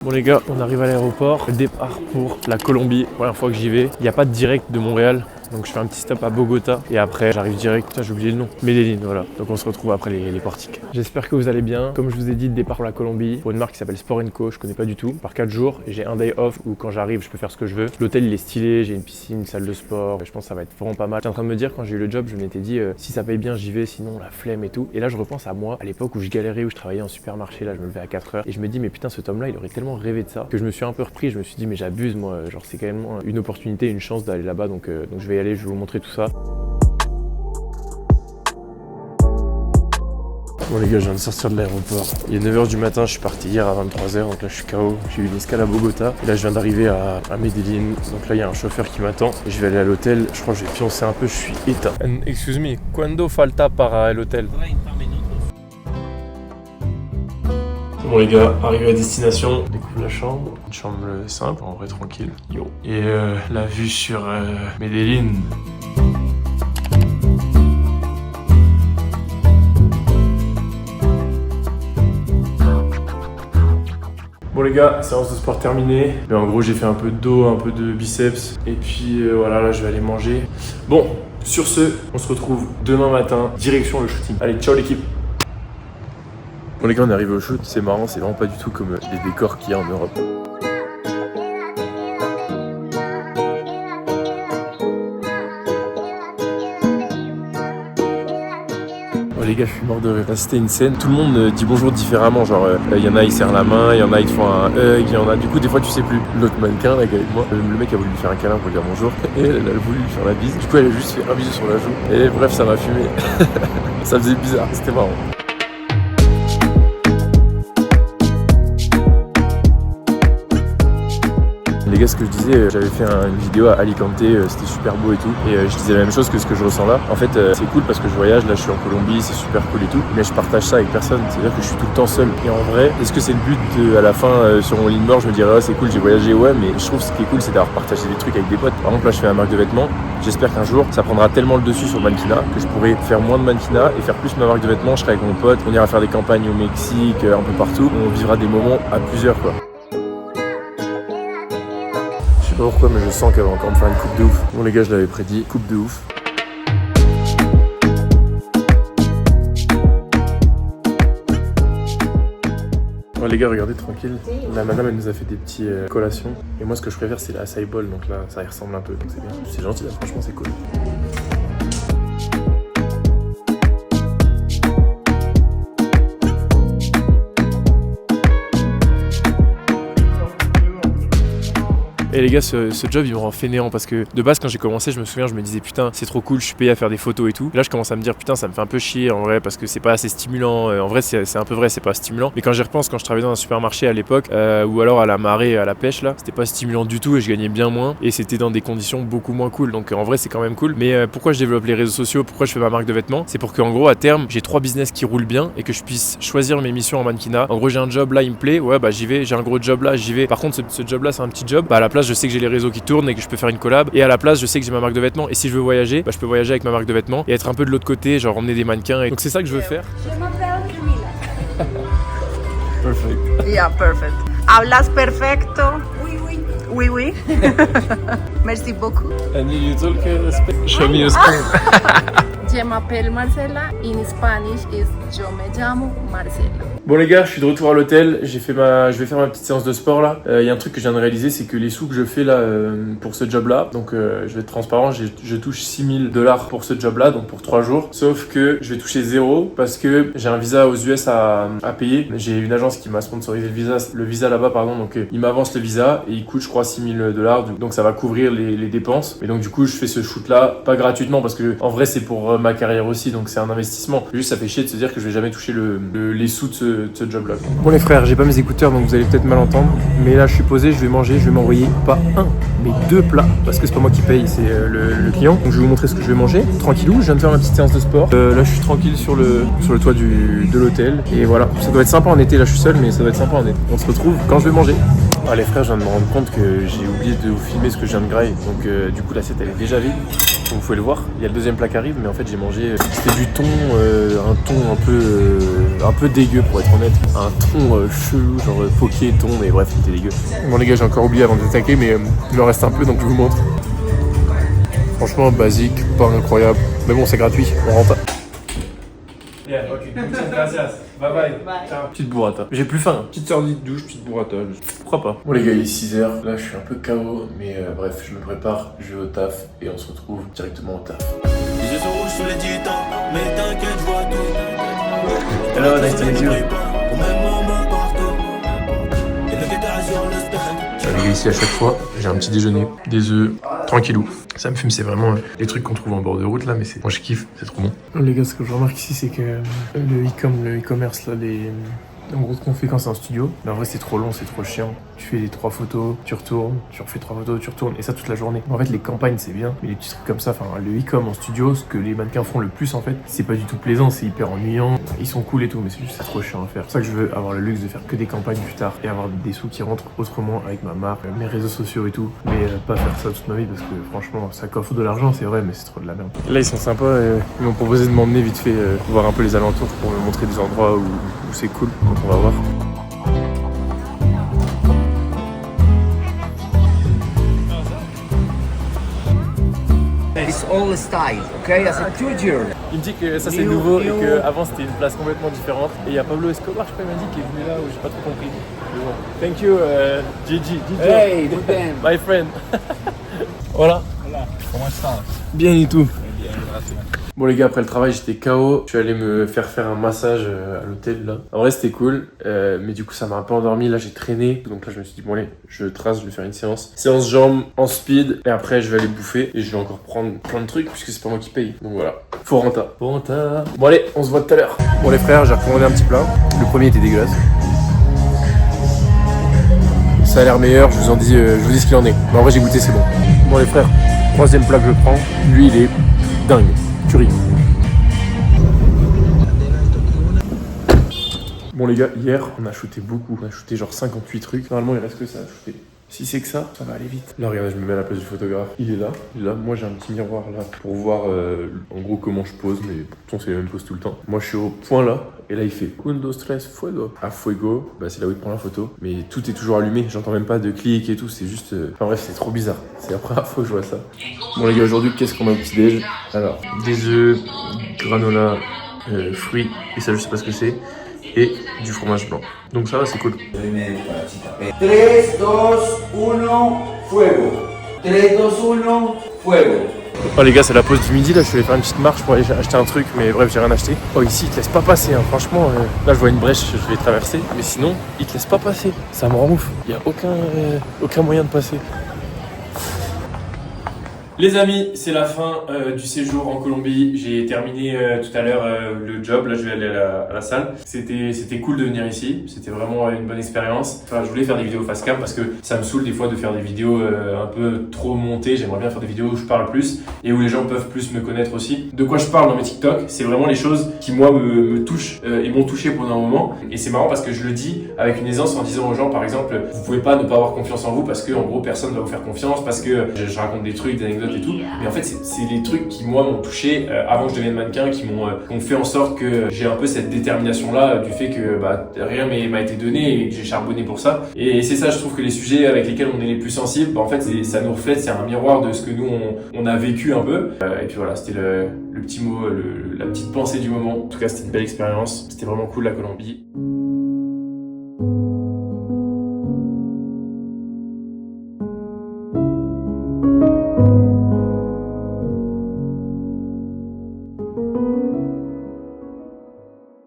Bon les gars, on arrive à l'aéroport, départ pour la Colombie, première fois que j'y vais. Il n'y a pas de direct de Montréal, donc je fais un petit stop à Bogota et après j'arrive direct, putain j'ai oublié le nom, Medellín, voilà. Donc on se retrouve après les portiques. J'espère que vous allez bien. Comme je vous ai dit, départ pour la Colombie, pour une marque qui s'appelle Sport & Co, je connais pas du tout. Par 4 jours, j'ai un day off où quand j'arrive je peux faire ce que je veux. L'hôtel il est stylé, j'ai une piscine, une salle de sport, je pense que ça va être vraiment pas mal. J'étais en train de me dire quand j'ai eu le job, je m'étais dit si ça paye bien j'y vais, sinon la flemme et tout. Et là je repense à moi, à l'époque où je galérais, où je travaillais en supermarché, là je me levais à 4 heures et je me dis mais putain ce Tom là il aurait tellement rêvé de ça que je me suis un peu repris, je me suis dit mais j'abuse moi, genre c'est quand même une opportunité, une chance d'aller là-bas donc je vais y aller, je vais vous montrer tout ça. Bon les gars, je viens de sortir de l'aéroport. Il est 9h du matin, je suis parti hier à 23h, donc là je suis KO. J'ai eu une escale à Bogota. Et là je viens d'arriver à Medellín. Donc là il y a un chauffeur qui m'attend. Et je vais aller à l'hôtel. Je crois que je vais pioncer un peu, je suis éteint. Excuse me, ¿cuándo falta para el hotel? 30 minutes. Bon les gars, arrivé à destination, on découvre la chambre. Une chambre simple, en vrai tranquille. Yo. Et la vue sur Medellín. Bon les gars, séance de sport terminée. Mais en gros j'ai fait un peu de dos, un peu de biceps. Et puis voilà, là je vais aller manger. Bon, sur ce, on se retrouve demain matin, direction le shooting. Allez, ciao l'équipe. Bon les gars, on est arrivé au shoot, c'est marrant, c'est vraiment pas du tout comme les décors qu'il y a en Europe. Les gars, je suis mort de rire. Là, c'était une scène, tout le monde dit bonjour différemment. Genre, il y en a, ils serrent la main, il y en a, ils te font un hug, il y en a. Du coup, des fois, tu sais plus. L'autre mannequin, là, avec moi, le mec a voulu lui faire un câlin pour lui dire bonjour. Et elle a voulu lui faire la bise. Du coup, elle a juste fait un bisou sur la joue. Et bref, ça m'a fumé. Ça faisait bizarre, c'était marrant. Les gars, ce que je disais, j'avais fait une vidéo à Alicante, c'était super beau et tout, et je disais la même chose que ce que je ressens là. En fait, c'est cool parce que je voyage, là je suis en Colombie, c'est super cool et tout, mais je partage ça avec personne, c'est-à-dire que je suis tout le temps seul. Et en vrai, est-ce que c'est le but à la fin, sur mon lit de mort, je me dirais, oh, c'est cool, j'ai voyagé, ouais, mais je trouve que ce qui est cool, c'est d'avoir partagé des trucs avec des potes. Par exemple, là je fais ma marque de vêtements, j'espère qu'un jour, ça prendra tellement le dessus sur le mannequinat que je pourrai faire moins de mannequinat et faire plus ma marque de vêtements. Je serai avec mon pote, on ira faire des campagnes au Mexique, un peu partout, on vivra des moments à plusieurs, quoi. Je sais pas pourquoi, mais je sens qu'elle va encore me faire une coupe de ouf. Bon les gars, je l'avais prédit, coupe de ouf. Bon les gars, regardez, tranquille. La madame, elle nous a fait des petits collations. Et moi, ce que je préfère, c'est la acai bowl. Donc là, ça y ressemble un peu, donc c'est bien. C'est gentil, là, franchement, c'est cool. Et les gars, ce job il me rend fainéant parce que de base quand j'ai commencé, je me souviens, je me disais putain c'est trop cool, je suis payé à faire des photos et tout. Et là je commence à me dire putain ça me fait un peu chier en vrai parce que c'est pas assez stimulant. En vrai c'est un peu vrai, c'est pas stimulant. Mais quand j'y repense, quand je travaillais dans un supermarché à l'époque ou alors à la marée, à la pêche là, c'était pas stimulant du tout et je gagnais bien moins et c'était dans des conditions beaucoup moins cool. Donc en vrai c'est quand même cool. Mais pourquoi je développe les réseaux sociaux, pourquoi je fais ma marque de vêtements, c'est pour qu'en gros à terme j'ai 3 business qui roulent bien et que je puisse choisir mes missions en mannequinat. En gros j'ai un job là, il me plaît, ouais bah j'y vais, j'ai un gros job là, j'y vais. Par contre ce job là c'est un petit job, bah à la place je sais que j'ai les réseaux qui tournent et que je peux faire une collab et à la place je sais que j'ai ma marque de vêtements et si je veux voyager, bah je peux voyager avec ma marque de vêtements et être un peu de l'autre côté, genre emmener des mannequins et... Donc c'est ça que je veux faire. Je m'appelle Camila. Perfect. Yeah, perfect. Hablas perfecto. Oui, oui. Oui, oui. Merci beaucoup. And you talk Show me your screen. Je m'appelle Marcela. In Spanish is yo me llamo Marcela. Bon les gars, je suis de retour à l'hôtel, je vais faire ma petite séance de sport là. Il y a un truc que je viens de réaliser, c'est que les sous que je fais là pour ce job là, donc je vais être transparent, je touche $6,000 pour ce job là, donc pour 3 jours. Sauf que je vais toucher 0 parce que j'ai un visa aux US à payer. J'ai une agence qui m'a sponsorisé le visa là-bas pardon, donc il m'avance le visa et il coûte je crois $6,000, donc ça va couvrir les dépenses. Et donc du coup je fais ce shoot là, pas gratuitement parce que en vrai c'est pour ma carrière aussi, donc c'est un investissement. Juste ça fait chier de se dire que je vais jamais toucher les sous de ce job là. Bon les frères, j'ai pas mes écouteurs donc vous allez peut-être mal entendre, mais là je suis posé, je vais manger, je vais m'envoyer pas un mais 2 plats parce que c'est pas moi qui paye, c'est le client. Donc je vais vous montrer ce que je vais manger tranquillou. Je viens de faire ma petite séance de sport, là je suis tranquille sur le toit de l'hôtel et voilà, ça doit être sympa en été. Là je suis seul mais ça doit être sympa en été. On se retrouve quand je vais manger. Ah les frères, je viens de me rendre compte que j'ai oublié de vous filmer ce que je viens de grailler, donc du coup l'assiette elle est déjà vide. Vous pouvez le voir, il y a le deuxième plat qui arrive, mais en fait j'ai mangé, c'était du thon, un thon un peu dégueu pour être honnête. Un thon chelou, genre poké, thon, mais bref, c'était dégueu. Bon les gars, j'ai encore oublié avant d'attaquer, mais il me reste un peu, donc je vous montre. Franchement, basique, pas incroyable, mais bon, c'est gratuit, on rentre. Yeah, ok, muchas gracias. Bye bye. Ciao. Petite burrata. J'ai plus faim. Petite sortie de douche, petite burrata. Pourquoi pas? Bon les gars, il est 6h. Là, je suis un peu KO, mais bref, je me prépare, je vais au taf et on se retrouve directement au taf. Les yeux sont rouges sous les 10 ans, mais t'inquiète, je vois tout. Hello, nice to meet you. Au même moment partout. Et le guitare sur le spectre. Les gars, ici à chaque fois, j'ai un petit déjeuner, des œufs, tranquillou. Ça me fume, c'est vraiment les trucs qu'on trouve en bord de route là, mais moi je kiffe, c'est trop bon. Les gars, ce que je remarque ici, c'est que le e-commerce là, en gros, ce qu'on fait quand c'est en studio, mais en vrai c'est trop long, c'est trop chiant. Tu fais les 3 photos, tu retournes, tu refais 3 photos, tu retournes, et ça toute la journée. En fait, les campagnes c'est bien, mais les petits trucs comme ça, enfin le e-com en studio, ce que les mannequins font le plus en fait, c'est pas du tout plaisant, c'est hyper ennuyant. Ils sont cool et tout, mais c'est juste c'est trop chiant à faire. C'est pour ça que je veux avoir le luxe de faire que des campagnes plus tard et avoir des sous qui rentrent autrement avec ma marque, mes réseaux sociaux et tout, mais pas faire ça toute ma vie parce que franchement, ça coffre de l'argent, c'est vrai, mais c'est trop de la merde. Là, ils sont sympas, ils m'ont proposé de m'emmener vite fait voir un peu les alentours pour me montrer des endroits où c'est cool, donc on va voir. It's all style, okay? As a culture. Il me dit que ça c'est nouveau et qu'avant c'était une place complètement différente. Et il y a Pablo Escobar, je crois, il m'a dit, qui est venu là où j'ai pas trop compris. Mais bon. Thank you, Gigi. Hey, good damn. My friend. Voilà. Comment ça? Bien et tout. Bon les gars, après le travail j'étais KO, je suis allé me faire un massage à l'hôtel là. En vrai c'était cool, mais du coup ça m'a un peu endormi, là j'ai traîné. Donc là je me suis dit bon allez, je trace, je vais faire une séance jambes en speed. Et après je vais aller bouffer et je vais encore prendre plein de trucs puisque c'est pas moi qui paye. Donc voilà, faut renta. Bon allez, on se voit tout à l'heure. Bon les frères, j'ai recommandé un petit plat. Le premier était dégueulasse. Ça a l'air meilleur, je vous dis ce qu'il en est. Mais en vrai j'ai goûté, c'est bon. Bon les frères, troisième plat que je prends, lui il est dingue. Bon les gars, hier on a shooté beaucoup, on a shooté genre 58 trucs. Normalement il reste que ça à shooter. Si c'est que ça va aller vite. Là regardez, je me mets à la place du photographe. Il est là. Moi j'ai un petit miroir là pour voir en gros comment je pose, mais pourtant c'est la même pose tout le temps. Moi je suis au point là, et là il fait 1, 2, 3, fuego. À fuego, bah c'est là où il prend la photo. Mais tout est toujours allumé, j'entends même pas de clic et tout, c'est juste... Enfin bref, c'est trop bizarre. C'est la première fois que je vois ça. Bon les gars, aujourd'hui qu'est-ce qu'on a au petit déj? Alors, des œufs, granola, fruits, et ça je sais pas ce que c'est. Et du fromage blanc. Donc ça va, c'est cool. 3, 2, 1, fuego. 3, 2, 1, fuego. Oh les gars, c'est la pause du midi, là je suis allé faire une petite marche pour aller acheter un truc, mais bref, j'ai rien acheté. Oh ici, ils te laissent pas passer, hein. Franchement, là je vois une brèche, je vais traverser, mais sinon, ils te laissent pas passer. Ça me rend ouf, il y a aucun moyen de passer. Les amis, c'est la fin du séjour en Colombie. J'ai terminé tout à l'heure le job. Là, je vais aller à la salle. C'était cool de venir ici. C'était vraiment une bonne expérience. Enfin, je voulais faire des vidéos face cam parce que ça me saoule des fois de faire des vidéos un peu trop montées. J'aimerais bien faire des vidéos où je parle plus et où les gens peuvent plus me connaître aussi. De quoi je parle dans mes TikTok, c'est vraiment les choses qui moi me touchent et m'ont touché pendant un moment. Et c'est marrant parce que je le dis avec une aisance en disant aux gens, par exemple, vous pouvez pas ne pas avoir confiance en vous parce que en gros personne ne va vous faire confiance, parce que je raconte des trucs, des anecdotes et tout, mais en fait c'est les trucs qui moi m'ont touché avant que je devienne mannequin, qui m'ont fait en sorte que j'ai un peu cette détermination là du fait que rien m'a été donné et que j'ai charbonné pour ça. Et c'est ça, je trouve que les sujets avec lesquels on est les plus sensibles, en fait ça nous reflète, c'est un miroir de ce que nous on a vécu un peu. Et puis voilà, c'était le petit mot, la petite pensée du moment. En tout cas c'était une belle expérience, c'était vraiment cool la Colombie.